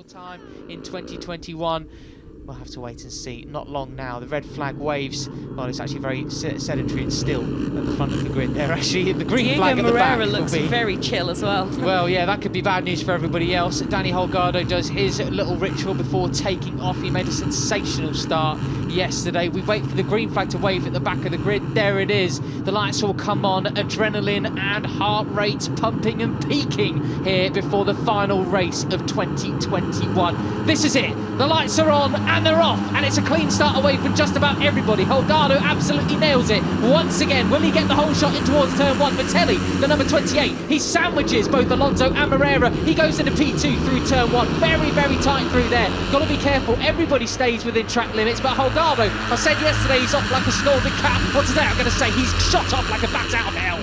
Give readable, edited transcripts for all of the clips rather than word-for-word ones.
Time in 2021. We'll have to wait and see. Not long now. The red flag waves. Well, it's actually very sedentary and still at the front of the grid. They're actually the green flag at the back. Diego Moreira looks very chill as well. Well, yeah, that could be bad news for everybody else. Danny Holgado does his little ritual before taking off. He made a sensational start yesterday. We wait for the green flag to wave at the back of the grid. There it is. The lights will come on. Adrenaline and heart rates pumping and peaking here before the final race of 2021. This is it. The lights are on and they're off, and it's a clean start away from just about everybody. Holgado absolutely nails it once again. Will he get the whole shot in towards turn one? Vitelli, the number 28, he sandwiches both Alonso and Moreira. He goes into P2 through turn one. Very, very tight through there. Got to be careful. Everybody stays within track limits, but Holgado, I said yesterday, he's off like a snorted cat. Well, today I'm going to say he's shot off like a bat out of hell.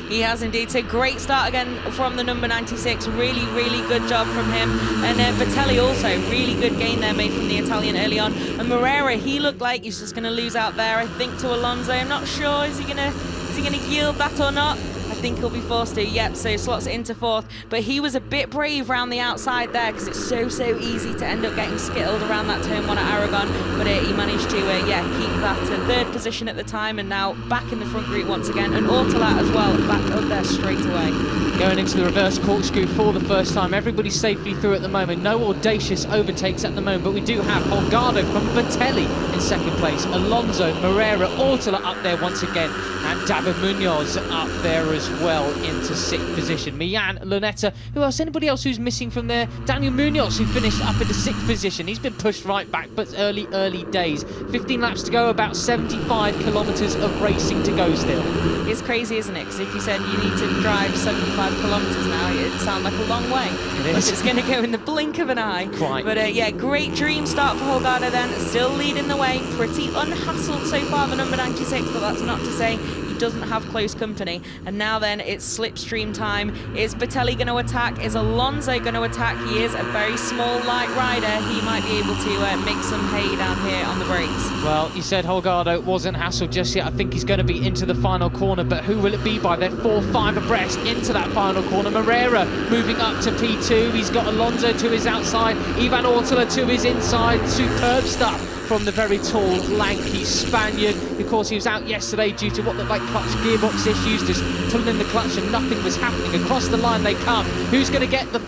He has indeed. So great start again from the number 96. Really, really good job from him. And Vitelli also, really good gain there made from the Italian early on. And Moreira, he looked like he's just going to lose out there, I think, to Alonso. I'm not sure. Is he going to yield that or not? I think he'll be forced to. Yep, so slots into fourth. But he was a bit brave around the outside there because it's so easy to end up getting skittled around that turn one at Aragon. But he managed to, keep that third position at the time, and now back in the front group once again. And Ortola as well, back up there straight away. Going into the reverse corkscrew for the first time. Everybody's safely through at the moment. No audacious overtakes at the moment, but we do have Holgado from Vitelli in second place. Alonso, Moreira, Ortola up there once again, and David Munoz up there as well into sixth position. Mian, Lunetta, who else? Anybody else who's missing from there? Daniel Munoz, who finished up into sixth position. He's been pushed right back, but early days. 15 laps to go, about 75 kilometres of racing to go still. It's crazy, isn't it? Because if you said you need to drive 75 kilometres now, it'd sound like a long way. It is. But it's going to go in the blink of an eye. Quite. But great dream start for Holgado then. Still leading the way. Pretty unhassled so far, the number 96, but that's not to say doesn't have close company. And now then it's slipstream time. Is Vitelli going to attack? Is Alonso going to attack? He is a very small light rider. He might be able to make some hay down here on the brakes. Well, you said Holgado wasn't hassled just yet. I think he's going to be into the final corner, but who will it be by? They're 4-5 abreast into that final corner. Moreira moving up to P2. He's got Alonso to his outside, Ivan Ortola to his inside. Superb stuff from the very tall, lanky Spaniard. Of course, he was out yesterday due to what looked like clutch gearbox issues, just pulling in the clutch and nothing was happening. Across the line they come. Who's going to get the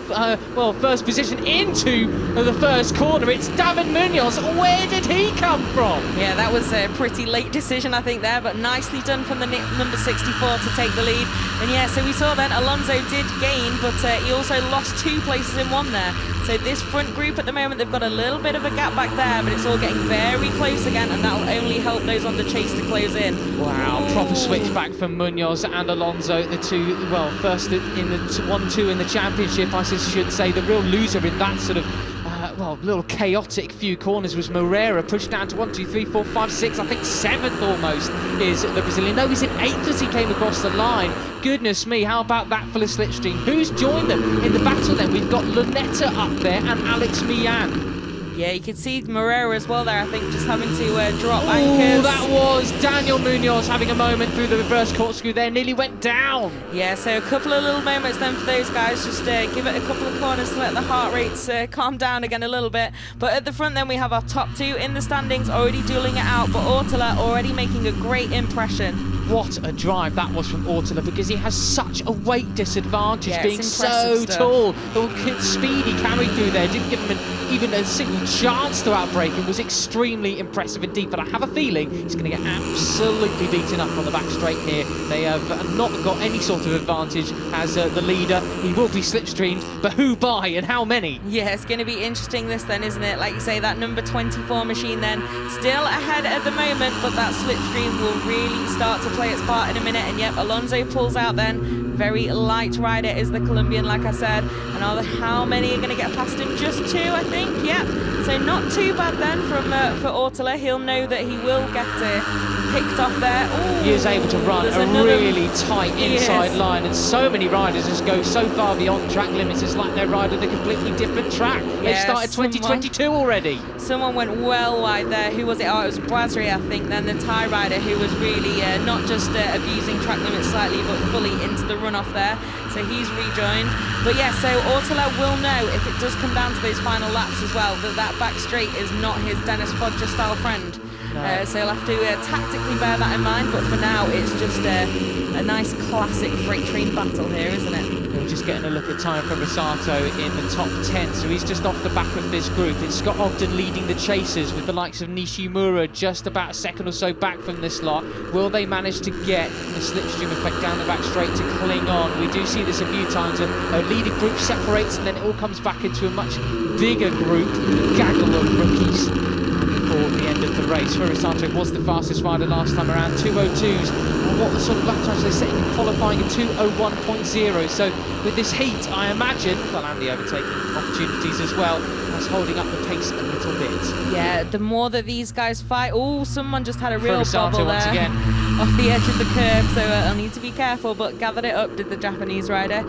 first position into the first corner? It's David Munoz. Where did he come from? Yeah, that was a pretty late decision, I think, there, but nicely done from the number 64 to take the lead. And yeah, so we saw then Alonso did gain, but he also lost 2 places in one there. So this front group at the moment, they've got a little bit of a gap back there, but it's all getting very close again, and that will only help those on the chase to close in. Wow, proper switchback from Munoz and Alonso, the two, well, first in the 1-2 in the championship, I should say. The real loser in that sort of little chaotic few corners was Moreira, pushed down to 1, 2, 3, 4, 5, 6, I think 7th almost is the Brazilian. No, he's in 8th as he came across the line. Goodness me, how about that for the slipstream? Who's joined them in the battle then? We've got Lunetta up there and Alex Mian. Yeah, you can see Moreira as well there, I think, just having to drop anchors. Oh, that was Daniel Munoz having a moment through the reverse corkscrew there, nearly went down. Yeah, so a couple of little moments then for those guys, just give it a couple of corners to let the heart rates calm down again a little bit. But at the front then we have our top 2 in the standings already dueling it out, but Ortola already making a great impression. What a drive that was from Ortola, because he has such a weight disadvantage, being so stuff. tall. The speed he carried through there didn't give him even a single chance to outbrake him. Was extremely impressive indeed, but I have a feeling he's going to get absolutely beaten up on the back straight here. They have not got any sort of advantage as the leader. He will be slipstreamed, but who by and how many? Yeah, it's going to be interesting this then, isn't it? Like you say, that number 24 machine then still ahead at the moment, but that slipstream will really start to play its part in a minute. And yep, Alonso pulls out then. Very light rider is the Colombian, like I said. And how many are going to get past him? Just 2, I think. Yep. So not too bad then from for Ortola. He'll know that he will get picked off there. Ooh, he is able to run a really tight inside line, and so many riders just go so far beyond track limits. It's like they're riding a completely different track. They've started 2022 already. Someone went well wide there. Who was it? Oh, it was Boisry, I think, then the Thai rider, who was really not just abusing track limits slightly, but fully into the runoff there. So he's rejoined. But yeah, so Ortela will know if it does come down to those final laps as well, that back straight is not his Dennis Fodger style friend. No. So he'll have to tactically bear that in mind, but for now it's just a nice classic freight train battle here, isn't it? We're just getting a look at time for Rosato in the top 10, so he's just off the back of this group. It's Scott Ogden leading the chasers with the likes of Nishimura just about a second or so back from this lot. Will they manage to get the slipstream effect down the back straight to cling on? We do see this a few times. A leading group separates and then it all comes back into a much bigger group, gaggle of rookies. For the end of the race. Rosato was the fastest rider last time around, 2:02s. And what the sort of lap times they're setting in qualifying a 2:01.0. So with this heat, I imagine, well, and the overtaking opportunities as well, that's holding up the pace a little bit. Yeah, the more that these guys fight. Oh, someone just had a real Rosato bubble once there again. off the edge of the curb, so I'll need to be careful, but gathered it up, did the Japanese rider.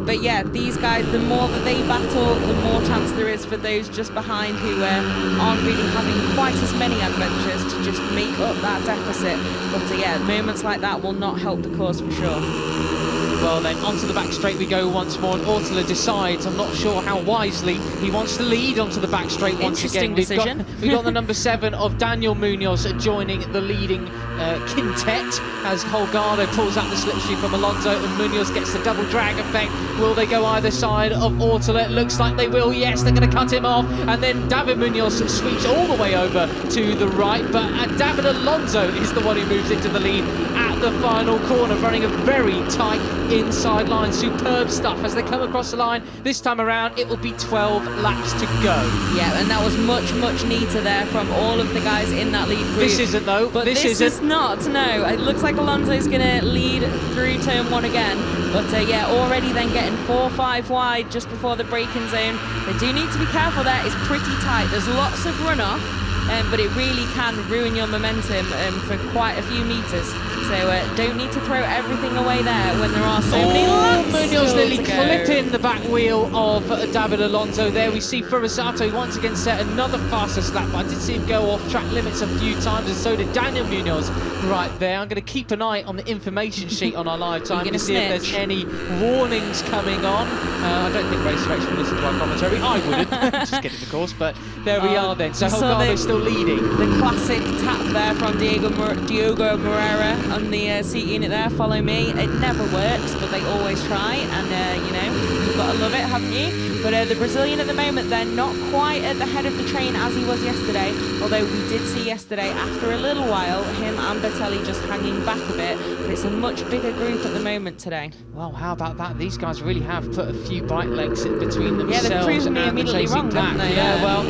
But yeah, these guys, the more that they battle, the more chance there is for those just behind who aren't really having quite as many adventures to just make up that deficit. But yeah, moments like that will not help the cause for sure. Well then, onto the back straight we go once more, and Ortela decides, I'm not sure how wisely, he wants to lead onto the back straight once again. Decision. We've got the number 7 of Daniel Munoz joining the leading quintet as Holgado pulls out the slipstream from Alonso and Munoz gets the double drag effect. Will they go either side of Ortela? It looks like they will, yes, they're going to cut him off, and then David Munoz sweeps all the way over to the right, but David Alonso is the one who moves into the lead at the final corner, running a very tight inside line. Superb stuff as they come across the line. This time around it will be 12 laps to go. Yeah, and that was much neater there from all of the guys in that lead group. This isn't though. But this is not, no. It looks like Alonso's going to lead through turn 1 again. But yeah, already then getting 4-5 wide just before the braking zone. They do need to be careful there. It's pretty tight. There's lots of runoff. But it really can ruin your momentum for quite a few meters. So don't need to throw everything away there when there are so many laps. Munoz nearly clipping the back wheel of David Alonso there. We see Rosato once again set another fastest lap, but I did see him go off track limits a few times, and so did Daniel Munoz right there. I'm going to keep an eye on the information sheet on our live time to see if there's any warnings coming on. I don't think Race Direction will listen to our commentary. I wouldn't. Just kidding, of course, but there we are then. So Holgado's still leading. The classic tap there from Diogo Moreira on the seat unit there. Follow me. It never works, but they always try, and you know, you've got to love it, haven't you? But the Brazilian at the moment, they're not quite at the head of the train as he was yesterday, although we did see yesterday, after a little while, him and Bertelli just hanging back a bit, but it's a much bigger group at the moment today. Well, how about that? These guys really have put a few bike legs in between themselves. Yeah, they've proven me immediately wrong, haven't they? Yeah, well,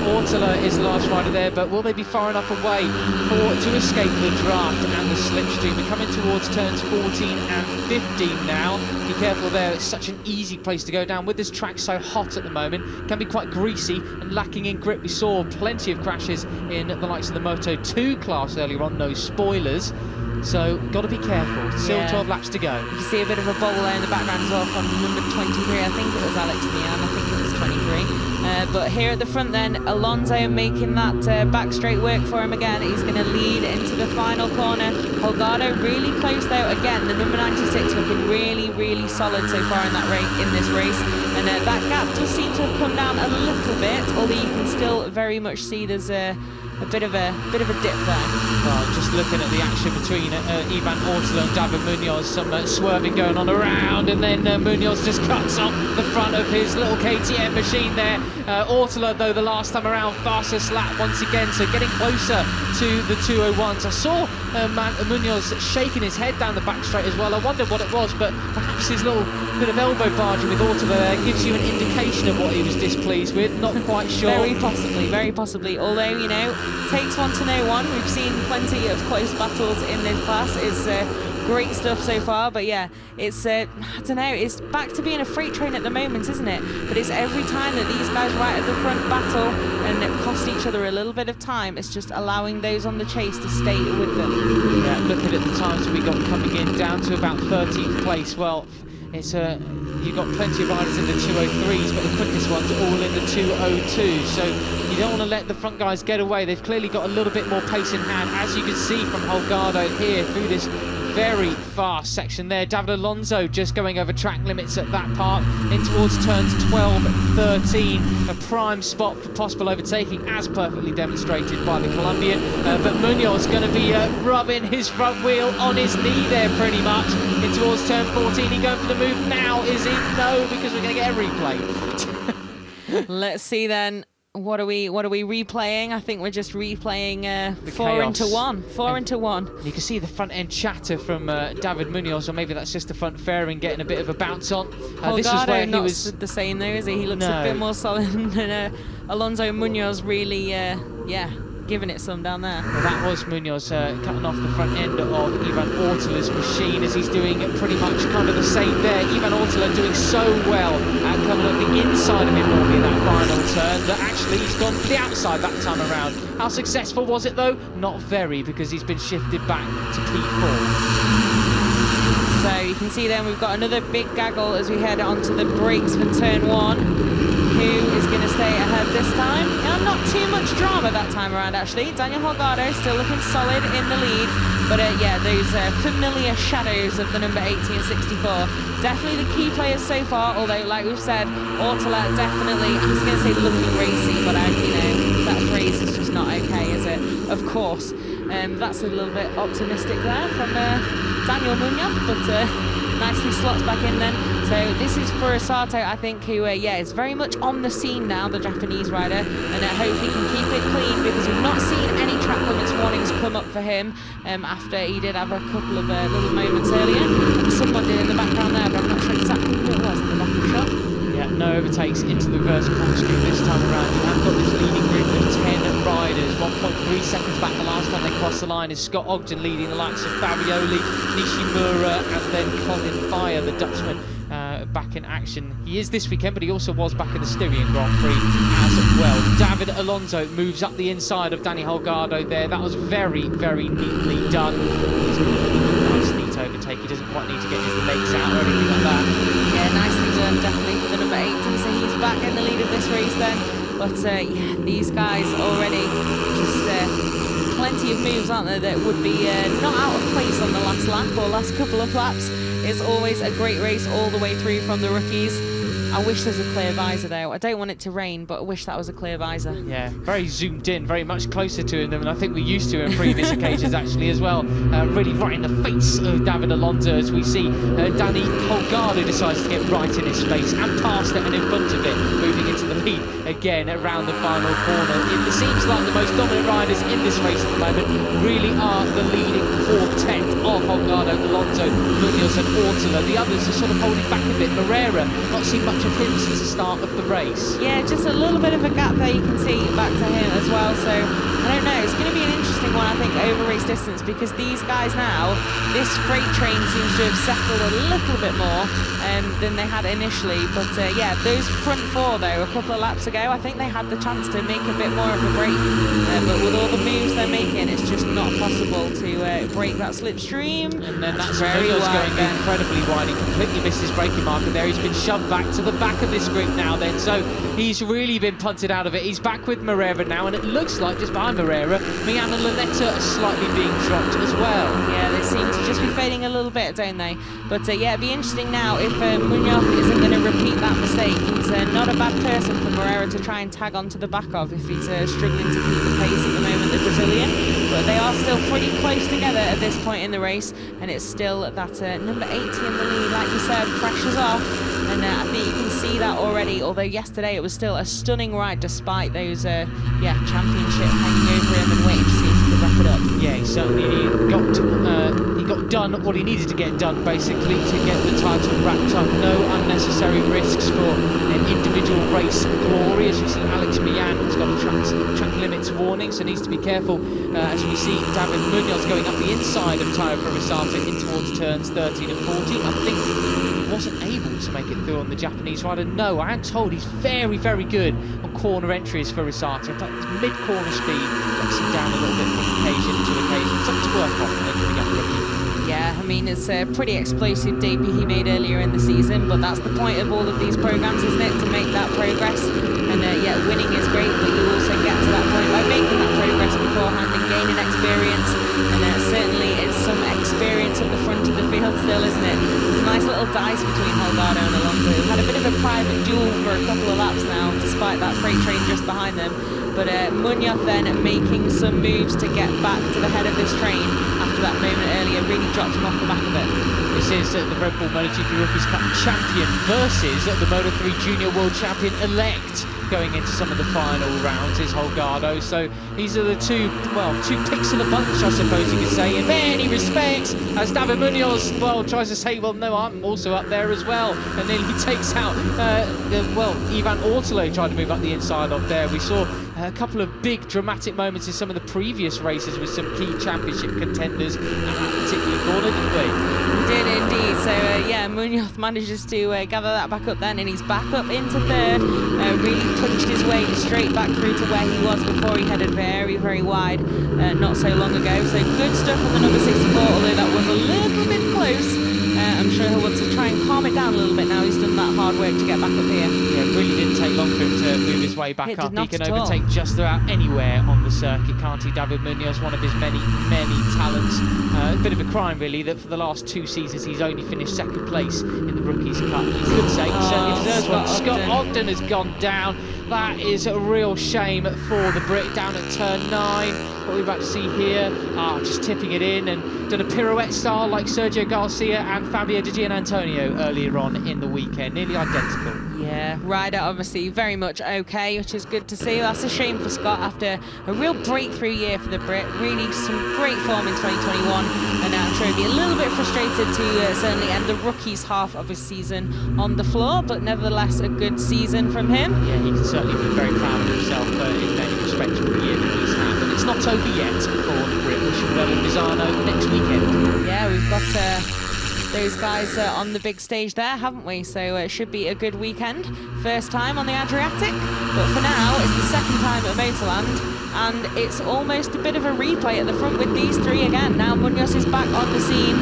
Ortela is the last rider there, but will they be far enough away to escape the draft and the slipstream? We're coming towards turns 14 and 15 now. Be careful there, it's such an easy place to go down. With this track so hot at the moment, it can be quite greasy and lacking in grip. We saw plenty of crashes in the likes of the Moto 2 class earlier on, those spoilers. So, got to be careful. Still 12 laps to go. You see a bit of a bubble there in the background as well from number 23. I think it was Alex Mian. I think it was 23. But here at the front then, Alonso making that back straight work for him again. He's going to lead into the final corner. Holgado really close though. Again, the number 96 looking really solid so far in this race. And that gap does seem to have come down a little bit, although you can still very much see there's a bit of a dip there. Well, just looking at the action between Ivan Ortela and David Munoz, some swerving going on around, and then Munoz just cuts off the front of his little KTM machine there. Ortela, though, the last time around, fastest lap once again, so getting closer to the 201s. I saw Munoz shaking his head down the back straight as well. I wondered what it was, but perhaps his little bit of elbow barging with Ortela there gives you an indication of what he was displeased with. Not quite sure. Very possibly. Although, you know, takes one to know one. We've seen plenty of close battles in this class. It's Great stuff so far, but yeah, it's, I don't know, it's back to being a freight train at the moment, isn't it? But it's every time that these guys right at the front battle and it cost each other a little bit of time, it's just allowing those on the chase to stay with them. Yeah, looking at the times that we got coming in, down to about 13th place. Well, it's you've got plenty of riders in the 203s, but the quickest ones are all in the 202. So you don't want to let the front guys get away. They've clearly got a little bit more pace in hand, as you can see from Holgado here through this very fast section there. David Alonso just going over track limits at that part, in towards turns 12 and 13. A prime spot for possible overtaking, as perfectly demonstrated by the Colombian. But Munoz going to be rubbing his front wheel on his knee there pretty much. In towards turn 14, he going for the move now, is he? No, because we're going to get a replay. Let's see then. What are we replaying? I think we're just replaying 4 chaos. into 1. 4 into 1. You can see the front end chatter from David Munoz, or maybe that's just the front fairing getting a bit of a bounce on. This is where he was the same though, is he? He looks No. a bit more solid than Alonso Munoz. Really, yeah, giving it some down there. Well, that was Munoz cutting off the front end of Ivan Ortola's machine, as he's doing pretty much kind of the same there. Ivan Ortola doing so well at coming up the inside of him normally in that final turn, that actually he's gone to the outside that time around. How successful was it though? Not very, because he's been shifted back to P4. So you can see then we've got another big gaggle as we head onto the brakes for turn 1. Who is going to stay ahead this time? Yeah, not too much drama that time around, actually. Daniel Holgado still looking solid in the lead. But yeah, those familiar shadows of the number 80 and 64. Definitely the key players so far, although, like we've said, Ortola definitely, I was going to say looking racy, but that race is just not okay, is it? Of course. That's a little bit optimistic there from Daniel Munoz, but nicely slots back in then. So this is for Sato, I think, who, is very much on the scene now, the Japanese rider, and I hope he can keep it clean, because we've not seen any track limits warnings come up for him after he did have a couple of little moments earlier. And someone did in the background there, but I'm not sure exactly who it was in the back of the shot. Yeah, no overtakes into the reverse corkscrew this time around. You have got this leading group of 10 riders, 1.3 seconds back the last time they crossed the line is Scott Ogden leading the likes of Farioli, Nishimura, and then Colin Fire, the Dutchman, back in action. He is this weekend, but he also was back in the Styrian Grand Prix as well. David Alonso moves up the inside of Danny Holgado there. That was very, very neatly done. He's got a nice neat overtake. He doesn't quite need to get his legs out or anything like that. Yeah, nicely done, definitely, for the number 80. So he's back in the lead of this race then. But yeah, these guys already just plenty of moves, aren't there, that would be not out of place on the last lap or last couple of laps. It's always a great race all the way through from the rookies. I wish there's a clear visor though. I don't want it to rain, but I wish that was a clear visor. Yeah, very zoomed in, very much closer to him than I think we're used to in previous occasions actually as well. Really right in the face of David Alonso, as we see Danny Holgado decides to get right in his face and past it and in front of it, moving into the lead again around the final corner. It seems like the most dominant riders in this race at the moment really are the leading quartet of Holgado, Alonso, Munoz and Ortola. The others are sort of holding back a bit. Moreira, not seen much of him since the start of the race. Yeah, just a little bit of a gap there you can see back to him as well. So I don't know, it's going to be an interesting one, I think, over race distance, because these guys now, this freight train seems to have settled a little bit more than they had initially. But yeah, those front four though, a couple of laps ago, I think they had the chance to make a bit more of a break, but with all the moves they're making, it's just not possible to break that slipstream. And then that's Munoz going incredibly wide. He completely missed his braking marker there. He's been shoved back to the back of this group now then, so he's really been punted out of it. He's back with Moreira now, and it looks like just behind Moreira, Mian and Lanetta are slightly being dropped as well. Yeah, they seem to just be fading a little bit, don't they? But yeah, it'd be interesting now if Munoz isn't going to repeat that mistake. He's not a bad person for Moreira to try and tag onto the back of if he's struggling to keep the pace at the moment, the Brazilian. But they are still pretty close together at this point in the race, and it's still that number 80 in the lead, like you said, pressures off. And I think you can see that already, although yesterday it was still a stunning ride despite those championship hanging over him and waiting to see if he could wrap it up. Yeah, he certainly got done what he needed to get done, basically, to get the title wrapped up. No unnecessary risks for an individual race glory. As you see, Alex Mian has got a track limits warning, so needs to be careful. As we see David Munoz going up the inside of Tayo Ferrosato in towards turns 13 and 14. I think he wasn't able to make it through on the Japanese rider. No, I am told he's very, very good on corner entries for Ferrosato. In fact, his mid-corner speed lets him down a little bit from occasion to occasion. Something to work on for the young rookie. Yeah, I mean, it's a pretty explosive debut he made earlier in the season, but that's the point of all of these programs, isn't it? To make that progress. And yeah, winning is great, but you also get to that point by making that progress beforehand and gaining experience. And certainly it's some experience at the front of the field still, isn't it? There's a nice little dice between Holgado and Alonso, who had a bit of a private duel for a couple of laps now, despite that freight train just behind them. But Munoz then making some moves to get back to the head of this train after that moment earlier, really dropped him off the back of it. This is the Red Bull MotoGP Rookies Cup champion versus the Moto3 Junior World Champion-elect. Going into some of the final rounds is Holgado. So these are the two picks of the bunch, I suppose you could say, in many respects. As David Munoz, tries to say, well, no, I'm also up there as well. And then he takes out, Ivan Ortolo tried to move up the inside of there. We saw a couple of big dramatic moments in some of the previous races with some key championship contenders in that particular corner, didn't we? Did indeed. So yeah, Munoz manages to gather that back up then, and he's back up into third. Really punched his way straight back through to where he was before he headed very, very wide not so long ago. So good stuff from the number 64, although that was a little bit close. I'm sure he'll want to try and calm it down a little bit now he's done that hard work to get back up here. Yeah, it really didn't take long for him to move his way back up. He can overtake just about anywhere on the circuit, can't he? David Munoz, one of his many, many talents. A bit of a crime, really, that for the last 2 seasons he's only finished second place in the Rookies' Cup. You could say he certainly deserves one. Scott Ogden has gone down. That is a real shame for the Brit down at turn 9. What we're about to see here, just tipping it in and done a pirouette style like Sergio Garcia and Fabio Di Gianantonio earlier on in the weekend, nearly identical. Yeah, rider obviously very much okay, which is good to see. That's a shame for Scott after a real breakthrough year for the Brit. Really some great form in 2021, and I'm sure he'll be a little bit frustrated to certainly end the rookies half of his season on the floor, but nevertheless a good season from him. Yeah, he can certainly be very proud of himself in many respects for the year that he's had. But it's not over yet for the Brit. We should go to Misano next weekend. Yeah, we've got those guys on the big stage there, haven't we? So it should be a good weekend. First time on the Adriatic, but for now it's the second time at Motorland, and it's almost a bit of a replay at the front with these three again. Now Munoz is back on the scene.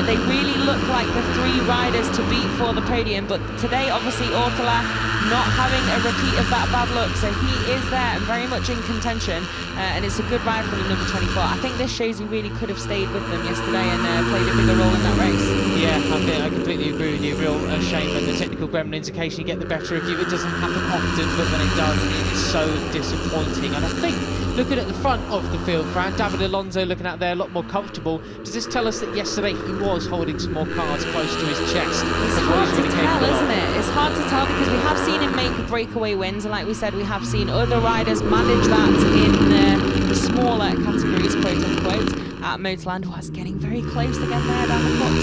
They really look like the 3 riders to beat for the podium, but today obviously Ortola not having a repeat of that bad luck, so he is there and very much in contention, and it's a good ride from the number 24. I think this shows he really could have stayed with them yesterday and played a bigger role in that race. Yeah, I completely agree with you. Real shame when the technical gremlins occasionally get the better of you. It doesn't happen often, but when it does, it is so disappointing. And I think, looking at the front of the field, Fran, David Alonso looking out there a lot more comfortable. Does this tell us that yesterday he was holding some more cards close to his chest? It's hard to tell, isn't it? It's hard to tell because we have seen him make breakaway wins, and like we said, we have seen other riders manage that in the smaller categories, quote unquote. At Motorland was getting very close again there down the box.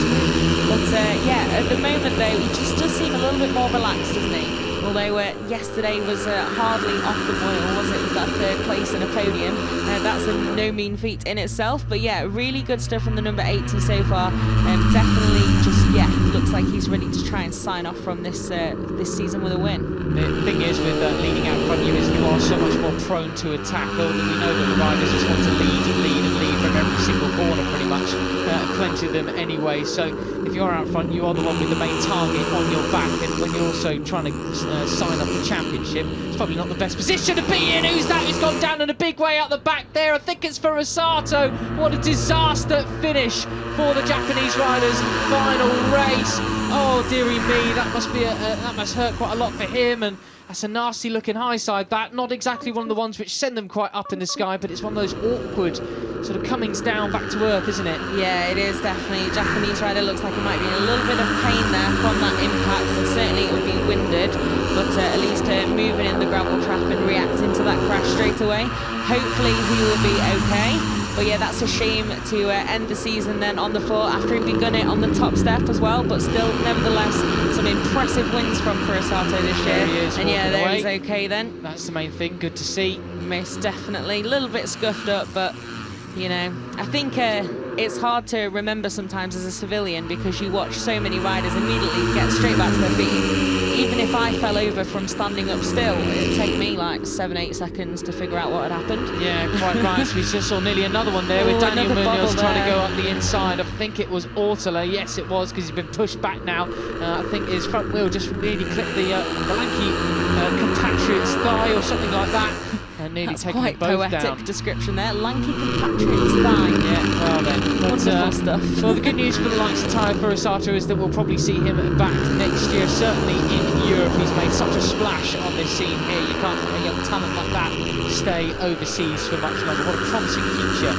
But yeah, at the moment though, he just does seem a little bit more relaxed, doesn't he? Although yesterday was hardly off the boil, was it, with that 3rd place and a podium. That's a no mean feat in itself. But yeah, really good stuff from the number 80 so far. Definitely just, looks like he's ready to try and sign off from this season with a win. The thing is with leading out front you is you are so much more prone to attack. We know that the riders just want to lead and lead and lead from every single corner pretty much. Plenty of them anyway. So if you're out front, you are the one with the main target on your back, and when you're also trying to sign up the championship, it's probably not the best position to be in. Who's that? He's gone down in a big way out the back there. I think it's for Ferrosato. What a disaster finish for the Japanese riders. Final race. Oh dearie me, that must hurt quite a lot for him, and that's a nasty looking high side. That not exactly one of the ones which send them quite up in the sky, but it's one of those awkward sort of comings down back to earth, isn't it? Yeah, it is definitely. Japanese rider looks like it might be in a little bit of pain there from that impact, and certainly it would be winded, but at least moving in the gravel trap and reacting to that crash straight away. Hopefully he will be okay. But yeah, that's a shame to end the season then on the floor after he'd begun it on the top step as well. But still, nevertheless, some impressive wins from Furusato this year. There he is, and yeah, there away. he's okay then. That's the main thing. Good to see. Most definitely. A little bit scuffed up, but you know, I think it's hard to remember sometimes as a civilian because you watch so many riders immediately get straight back to their feet. Even if I fell over from standing up still, it'd take me like 7-8 seconds to figure out what had happened. Yeah, quite right. So we just saw nearly another one there with Daniel Munoz trying to go up the inside. I think it was Ortler. Yes, it was, because he's been pushed back now. I think his front wheel just really clipped the lanky compatriot's thigh or something like that. And nearly That's taking quite them both poetic down. description there. Lanky compatriot's thigh. Yeah, well then. Wonderful stuff. Well, the good news for the likes of Tayo Furusato is that we'll probably see him back next year. Certainly in Europe, he's made such a splash on this scene here. You can't let a young talent like that stay overseas for much longer. What a promising future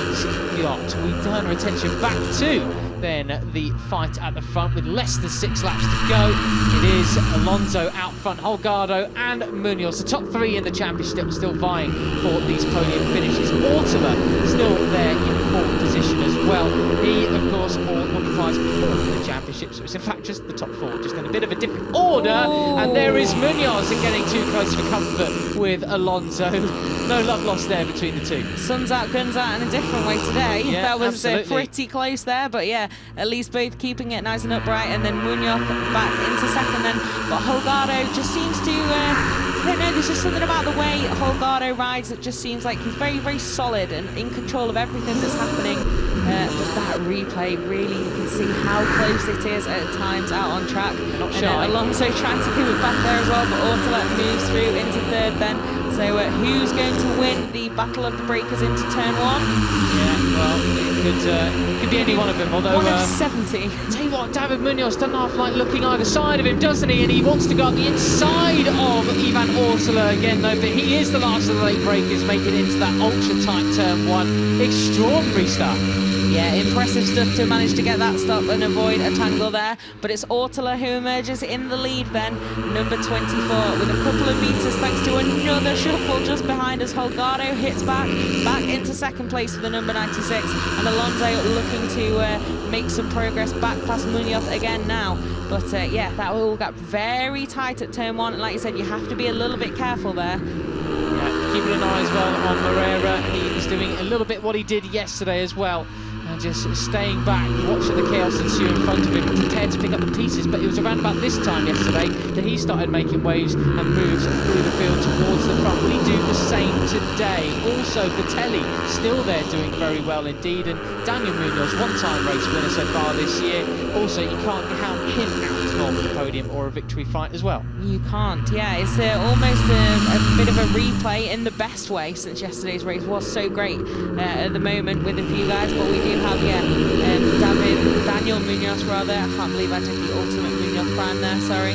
he's got. We turn our attention back to then the fight at the front with less than 6 laps to go. It is Alonso out front, Holgado and Munoz, the top 3 in the championship, still vying for these podium finishes. Ortler still there in 4th position as well. He, of course, occupies 4th in the championship, so it's in fact just the top 4, just in a bit of a different order. Oh. And there is Munoz getting too close for comfort with Alonso. No love lost there between the two. Sun's out, guns out in a different way today. Yeah, that was pretty close there, but yeah, at least both keeping it nice and upright, and then Munoz back into second then. But Holgado just seems to, I don't know, there's just something about the way Holgado rides that just seems like he's very, very solid and in control of everything that's happening. But that replay, really, you can see how close it is at times out on track. Not and shy. Alonso trying to keep it back there as well, but Ortler moves through into 3rd then. So who's going to win the Battle of the Breakers into turn 1? Yeah, well, it could be any one of them, although... 1 of 70. Tell you what, David Munoz doesn't half like looking either side of him, doesn't he? And he wants to go up the inside of Ivan Ortler again, though, but he is the last of the late breakers, making it into that ultra-tight turn 1. Extraordinary stuff. Yeah, impressive stuff to manage to get that stop and avoid a tangle there. But it's Ortler who emerges in the lead then, number 24, with a couple of meters thanks to another shuffle just behind us. Holgado hits back into 2nd place for the number 96, and Alonso looking to make some progress back past Munoz again now. But yeah, that all got very tight at turn 1, and like you said, you have to be a little bit careful there. Yeah, keeping an eye as well on Moreira. He's doing a little bit what he did yesterday as well. And just staying back, watching the chaos ensue in front of him, prepared to pick up the pieces. But it was around about this time yesterday that he started making waves and moves through the field towards the front. Will he do the same today? Also, Vitelli still there doing very well indeed. And Daniel Munoz, one-time race winner so far this year. Also, you can't count him out of the podium or a victory fight as well. You can't, yeah. It's almost a bit of a replay in the best way, since yesterday's race was so great at the moment with a few guys. But we do have, Daniel Munoz rather. I can't believe I did the ultimate Munoz prime there, sorry.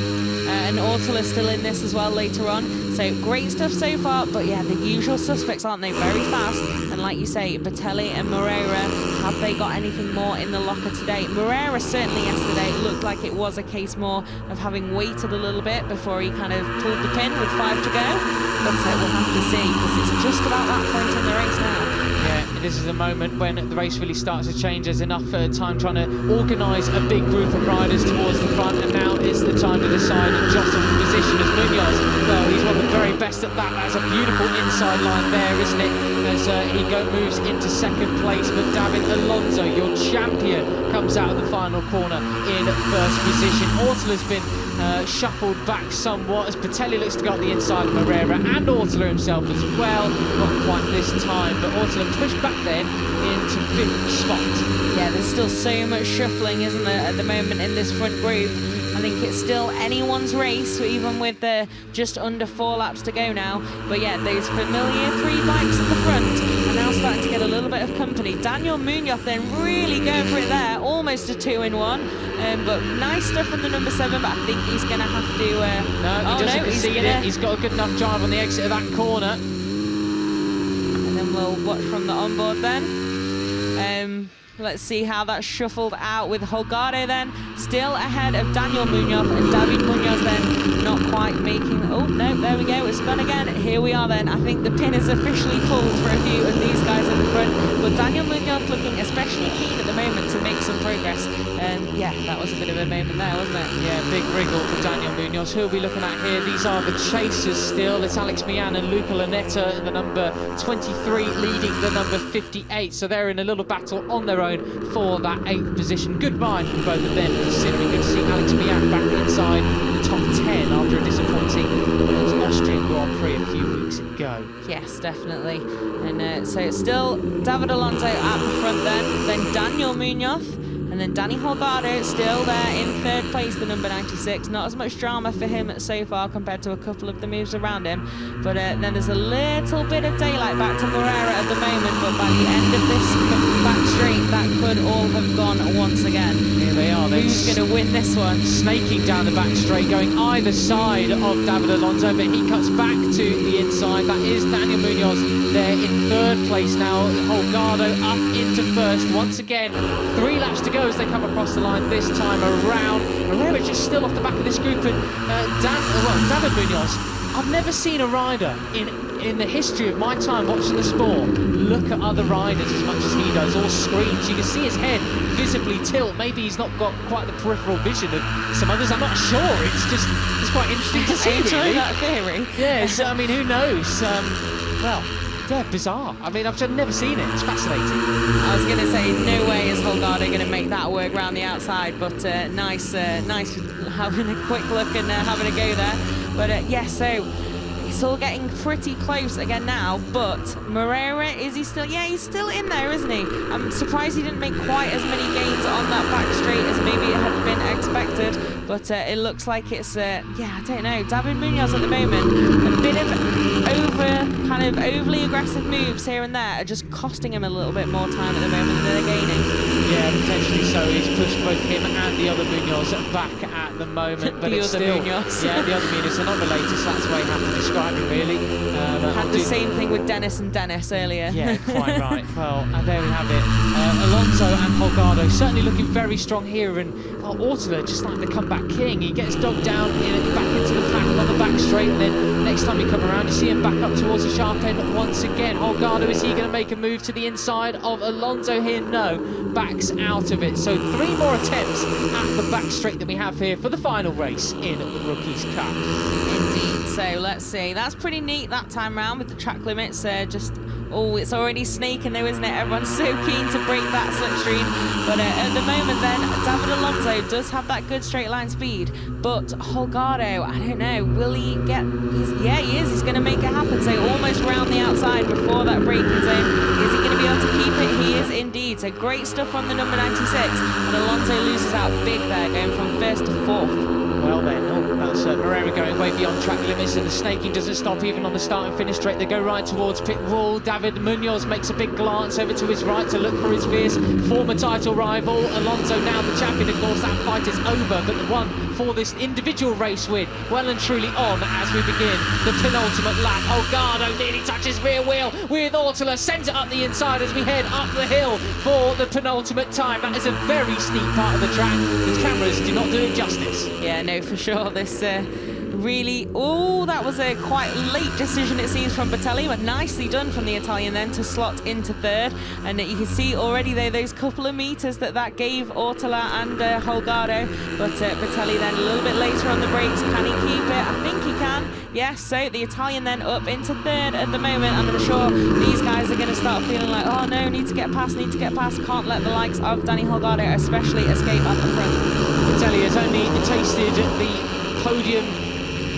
And Ortler still in this as well later on. So great stuff so far, but yeah, the usual suspects, aren't they? Very fast. And like you say, Vitelli and Moreira, have they got anything more in the locker today? Moreira certainly yesterday looked like it was a case more of having waited a little bit before he kind of pulled the pin with 5 to go. But we'll have to see, because it's just about that point in the race now. Yeah, this is a moment when the race really starts to change. There's enough time trying to organise a big group of riders towards the front, and now is the time to decide and jostle for position as Munoz. Well, he's one of the very best at that. That's a beautiful inside line there, isn't it? As he moves into 2nd place, but David Alonso, your champion, comes out of the final corner in 1st position. Ortler's been shuffled back somewhat as Vitelli looks to go up the inside of Moreira, and Ortler himself as well. Not quite this time, but Ortler pushed back then into 5th spot. Yeah, there's still so much shuffling, isn't there, at the moment in this front group. I think it's still anyone's race, even with just under 4 laps to go now. But yeah, those familiar 3 bikes at the front are now starting to get a little bit of company. Daniel Munoz then really going for it there, almost a 2-in-1. But nice stuff from the number 7, but I think he's going to have to... no, he doesn't concede it. He's got a good enough drive on the exit of that corner. And then we'll watch from the onboard then. Let's see how that's shuffled out with Holgado then still ahead of Daniel Munoz, and David Munoz then not quite making. Oh no, there we go, it's gone again. Here we are then. I think the pin is officially pulled for a few of these guys in the front, but Daniel Munoz looking especially keen at the moment to make some progress. And yeah, that was a bit of a moment there, wasn't it? Yeah, big wriggle for Daniel Munoz. Who are we looking at here? These are the chasers still. It's Alex Mian and Luca Lanetta in the number 23 leading the number 58. So they're in a little battle on their own for that 8th position. Good mind from both of them, considering. Good to see Alex Mian back inside the top 10 after a disappointing Austrian Grand Prix a few weeks ago. Yes, definitely. And so it's still David Alonso at the front then Daniel Munoz, and then Danny Holgado still there in 3rd place, the number 96. Not as much drama for him so far compared to a couple of the moves around him. But then there's a little bit of daylight back to Moreira at the moment, but by the end of this back straight, that could all have gone once again. Here they are. Who's going to win this one? Snaking down the back straight, going either side of David Alonso, but he cuts back to the inside. That is Daniel Munoz there in 3rd place now. Holgado up into 1st. Once again, 3 laps to go as they come across the line this time around. Moreira just still off the back of this group, and David Munoz, I've never seen a rider in the history of my time watching the sport look at other riders as much as he does, or screams. You can see his head visibly tilt. Maybe he's not got quite the peripheral vision of some others, I'm not sure. It's quite interesting to see, really. That theory. Yeah, so, I mean, who knows? Well, yeah, bizarre. I mean, I've just never seen it. It's fascinating. I was going to say, no way is Holgado going to make that work round the outside, but nice having a quick look and having a go there. But yeah, so it's all getting pretty close again now, but Moreira, is he still? Yeah, he's still in there, isn't he? I'm surprised he didn't make quite as many gains on that back straight as maybe it had been expected, but it looks like it's, yeah, I don't know. David Munoz at the moment, a bit of overly aggressive moves here and there are just costing him a little bit more time at the moment than they're gaining. Yeah, potentially so. He's pushed both him and the other Munoz back at the moment, but the it's other still, Munoz. yeah, the other Munoz. They're not related, so that's the way you have to describe it, really. Had the same thing with Dennis and Dennis earlier. Yeah, quite right. Well, there we have it. Alonso and Holgado certainly looking very strong here, and Ortula just like the comeback king. He gets dogged down back into the pack on the back straight, and then next time you come around, you see him back up towards the sharp end once again. Holgado, is he going to make a move to the inside of Alonso here? No, backs out of it. So 3 more attempts at the back straight that we have here for the final race in the Rookies Cup. Indeed. So let's see. That's pretty neat that time round with the track limits. It's already snaking though, isn't it? Everyone's so keen to break that slipstream. But at the moment then, David Alonso does have that good straight line speed. But Holgado, I don't know, will he get... yeah, he is. He's going to make it happen. So almost round the outside before that braking zone. Is he going to be able to keep it? He is indeed. So great stuff from the number 96. And Alonso loses out big there, going from 1st to 4th. Well then, that's Moreira going way beyond track limits, and the snaking doesn't stop even on the start and finish straight. They go right towards pit wall. David Munoz makes a big glance over to his right to look for his fierce former title rival. Alonso now the champion. Of course, that fight is over, but the one for this individual race win well and truly on as we begin the penultimate lap. Holgado nearly touches rear wheel with Ortula, sends it up the inside as we head up the hill for the penultimate time. That is a very steep part of the track. The cameras do not do it justice. Yeah, no, for sure. This really... Oh, that was a quite late decision, it seems, from Bertelli, but nicely done from the Italian then to slot into 3rd. And you can see already, though, those couple of meters that gave Ortula and Holgado. But Bertelli then a little bit later on the brakes. Can he keep it? I think he can. Yes, so the Italian then up into 3rd at the moment. And I'm sure these guys are going to start feeling like, oh, no, need to get past. Can't let the likes of Danny Holgado especially escape at the front. Bertelli has only tasted the podium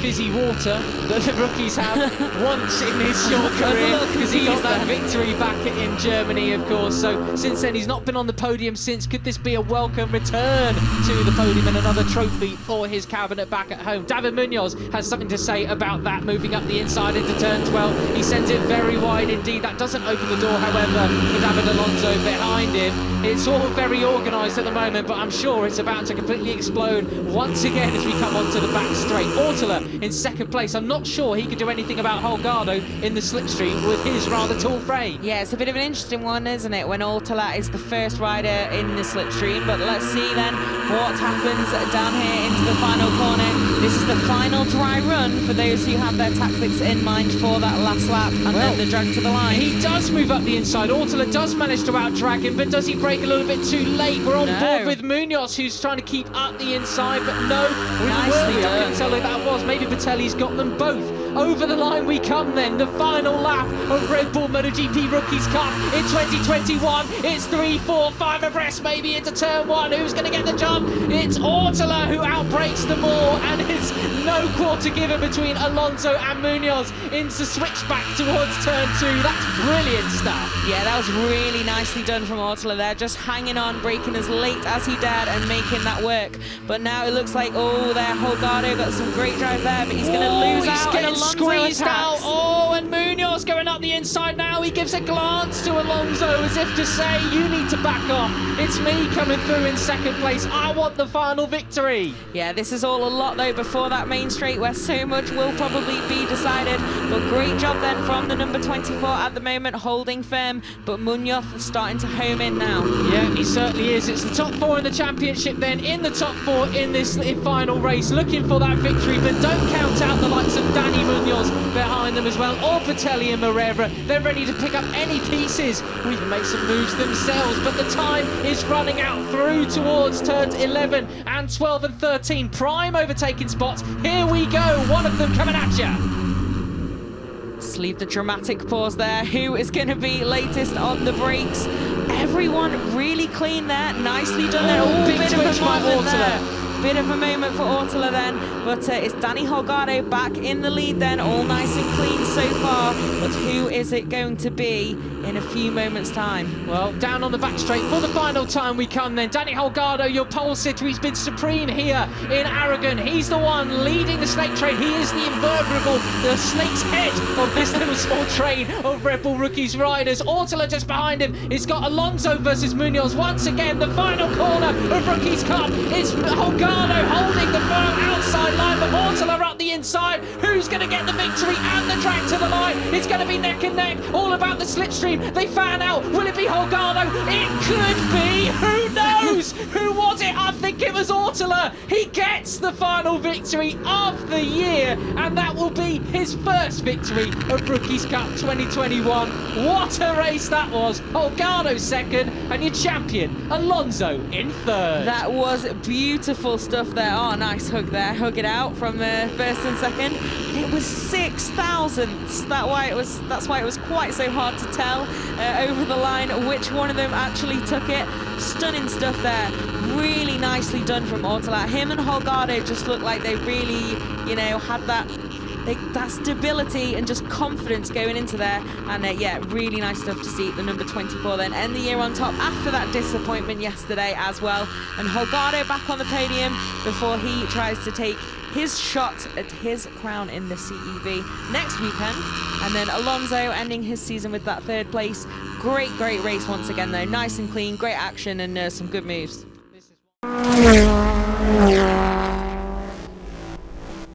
fizzy water that the rookies have once in his short career, because he got that victory back in Germany, of course. So since then, he's not been on the podium since. Could this be a welcome return to the podium and another trophy for his cabinet back at home? David Munoz has something to say about that, moving up the inside into turn 12. He sends it very wide indeed. That doesn't open the door, however, for David Alonso behind him. It's all very organised at the moment, but I'm sure it's about to completely explode once again as we come onto the back straight. Ortler in second place. I'm not sure he could do anything about Holgado in the slipstream with his rather tall frame. Yeah, it's a bit of an interesting one, isn't it, when Ortler is the first rider in the slipstream. But let's see then what happens down here into the final corner. This is the final dry run for those who have their tactics in mind for that last lap, and then the drag to the line. He does move up the inside. Ortler does manage to out-drag him, but does he break a little bit too late? We're on board with Munoz, who's trying to keep up the inside, but no. Nicely done. I couldn't tell who that was. Maybe Vitelli's got them both. Over the line we come then, the final lap of Red Bull MotoGP Rookies Cup in 2021. It's 3, 4, 5 abreast, maybe into turn 1. Who's going to get the jump? It's Ortler who outbreaks them all, and it's no quarter given between Alonso and Munoz into switchback towards turn 2. That's brilliant stuff. Yeah, that was really nicely done from Ortler there, just hanging on, braking as late as he dared and making that work. But now it looks like, there, Holgado got some great drive there, but he's going to lose out. Getting squeezed out. And Munoz going up the inside now. He gives a glance to Alonso as if to say, you need to back off. It's me coming through in second place. I want the final victory. Yeah, this is all a lot though before that main straight where so much will probably be decided. But great job then from the number 24 at the moment, holding firm. But Munoz is starting to home in now. Yeah, he certainly is. It's the top 4 in the championship then, in the top 4 in this final race, looking for that victory. But don't count out the likes of Danny Munoz behind them as well, or Patelli and Moreira. They're ready to pick up any pieces, or even make some moves themselves. But the time is running out through towards turns 11 and 12 and 13. Prime overtaking spots. Here we go. One of them coming at you. Just leave the dramatic pause there. Who is going to be latest on the brakes? Everyone really clean there. Nicely done there. Big bit of twitch a by moment Ortler. there. Bit of a moment for Ortler then, but it's Danny Holgado back in the lead then, all nice and clean so far. But who is it going to be in a few moments' time? Well, down on the back straight for the final time we come then. Danny Holgado, your pole sitter, he's been supreme here in Aragon. He's the one leading the snake train. He is the invertebrate, the snake's head of this little small train of Red Bull Rookies riders. Ortler just behind him. He's got Alonso versus Munoz. Once again, the final corner of Rookies Cup. It's Holgado holding the firm outside line, but Ortler up the inside. Who's going to get the victory and the drag to the line? It's going to be neck and neck, all about the slipstream. They fan out. Will it be Holgado? It could be. Who knows? Who was it? I think it was Ortler. He gets the final victory of the year, and that will be his first victory of Rookies Cup 2021. What a race that was. Holgado second, and your champion, Alonso, in third. That was beautiful stuff there. Oh, nice hug there. Hug it out from first and second. It was 6 thousandths. That's why it was quite so hard to tell over the line which one of them actually took it. Stunning stuff there. Really nicely done from Ortler. Him and Holgado just looked like they really, had that stability and just confidence going into there. And yeah, really nice stuff to see the number 24 then end the year on top after that disappointment yesterday as well. And Holgado back on the podium before he tries to take his shot at his crown in the CEV next weekend. And then Alonso ending his season with that third place. Great race once again though. Nice and clean, great action, and some good moves.